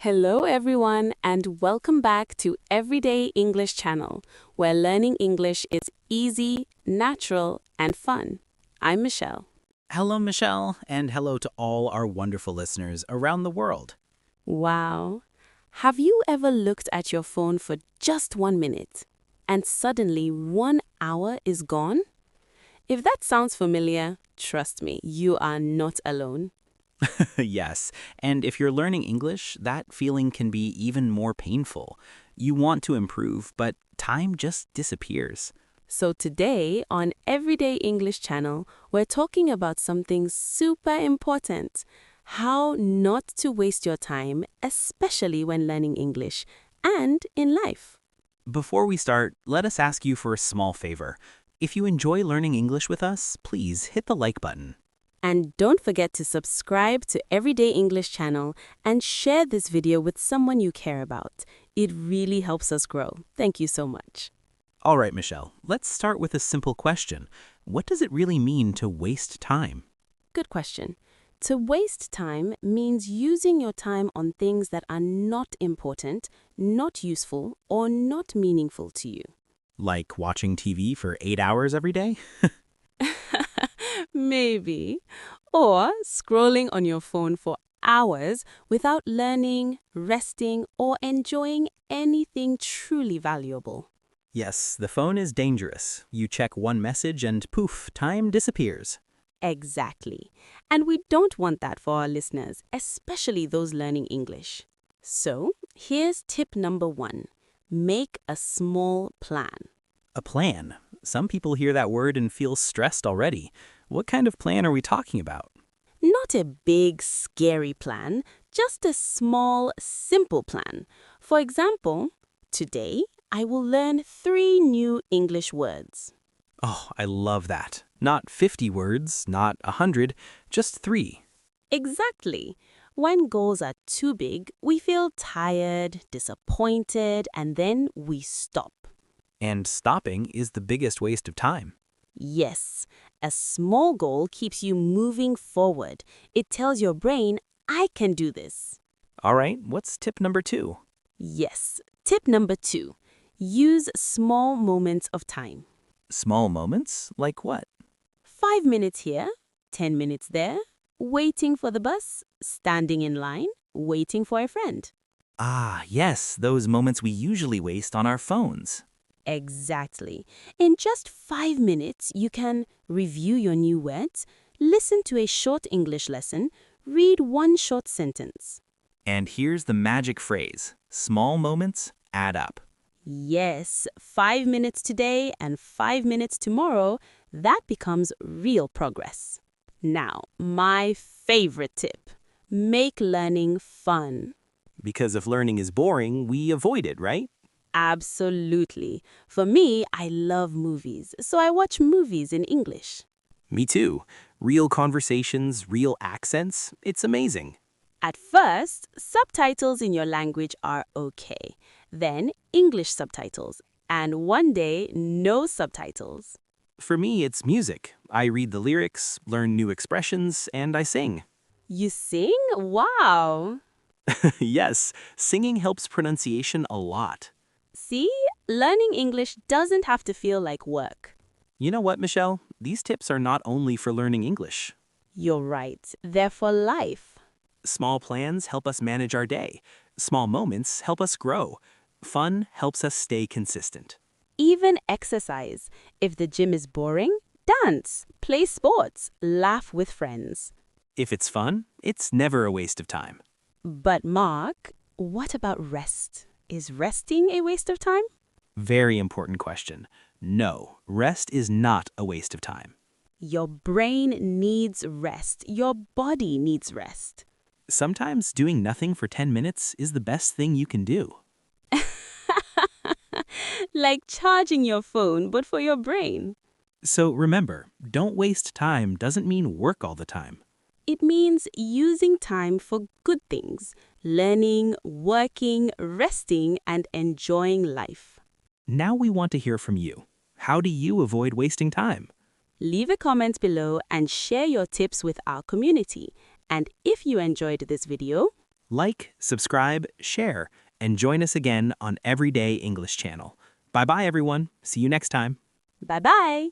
Hello, everyone, and welcome back to Everyday English Channel, where learning English is easy, natural, and fun. I'm Michelle. Hello, Michelle, and hello to all our wonderful listeners around the world. Wow. Have you ever looked at your phone for just 1 minute and suddenly 1 hour is gone? If that sounds familiar, trust me, you are not alone. Yes, and if you're learning English, that feeling can be even more painful. You want to improve, but time just disappears. So today on Everyday English Channel, we're talking about something super important: how not to waste your time, especially when learning English and in life. Before we start, let us ask you for a small favor. If you enjoy learning English with us, please hit the like button. And don't forget to subscribe to Everyday English Channel and share this video with someone you care about. It really helps us grow. Thank you so much. All right, Michelle, let's start with a simple question. What does it really mean to waste time? Good question. To waste time means using your time on things that are not important, not useful, or not meaningful to you. Like watching TV for 8 hours every day? Maybe. Or scrolling on your phone for hours without learning, resting, or enjoying anything truly valuable. Yes, the phone is dangerous. You check one message and poof, time disappears. Exactly. And we don't want that for our listeners, especially those learning English. So, here's tip number 1. Make a small plan. A plan. Some people hear that word and feel stressed already. What kind of plan are we talking about? Not a big, scary plan, just a small, simple plan. For example, today I will learn 3 new English words. Oh, I love that. Not 50 words, not 100, just 3. Exactly. When goals are too big, we feel tired, disappointed, and then we stop. And stopping is the biggest waste of time. Yes, a small goal keeps you moving forward. It tells your brain, I can do this. All right, what's tip number 2? Yes, tip number 2. Use small moments of time. Small moments? Like what? 5 minutes here, 10 minutes there, waiting for the bus, standing in line, waiting for a friend. Ah, yes, those moments we usually waste on our phones. Exactly. In just 5 minutes, you can review your new words, listen to a short English lesson, read one short sentence. And here's the magic phrase: small moments add up. Yes, 5 minutes today and 5 minutes tomorrow, that becomes real progress. Now, my favorite tip: make learning fun. Because if learning is boring, we avoid it, right? Absolutely. For me, I love movies, so I watch movies in English. Me too. Real conversations, real accents, it's amazing. At first, subtitles in your language are okay. Then, English subtitles. And one day, no subtitles. For me, it's music. I read the lyrics, learn new expressions, and I sing. You sing? Wow! Yes, singing helps pronunciation a lot. See, learning English doesn't have to feel like work. You know what, Michelle? These tips are not only for learning English. You're right, they're for life. Small plans help us manage our day. Small moments help us grow. Fun helps us stay consistent. Even exercise. If the gym is boring, dance, play sports, laugh with friends. If it's fun, it's never a waste of time. But Mark, what about rest? Is resting a waste of time? Very important question. No, rest is not a waste of time. Your brain needs rest. Your body needs rest. Sometimes doing nothing for 10 minutes is the best thing you can do. Like charging your phone, but for your brain. So remember, don't waste time doesn't mean work all the time. It means using time for good things, learning, working, resting, and enjoying life. Now we want to hear from you. How do you avoid wasting time? Leave a comment below and share your tips with our community. And if you enjoyed this video, Like, subscribe, share, and join us again on Everyday English Channel. Bye-bye, everyone. See you next time. Bye bye.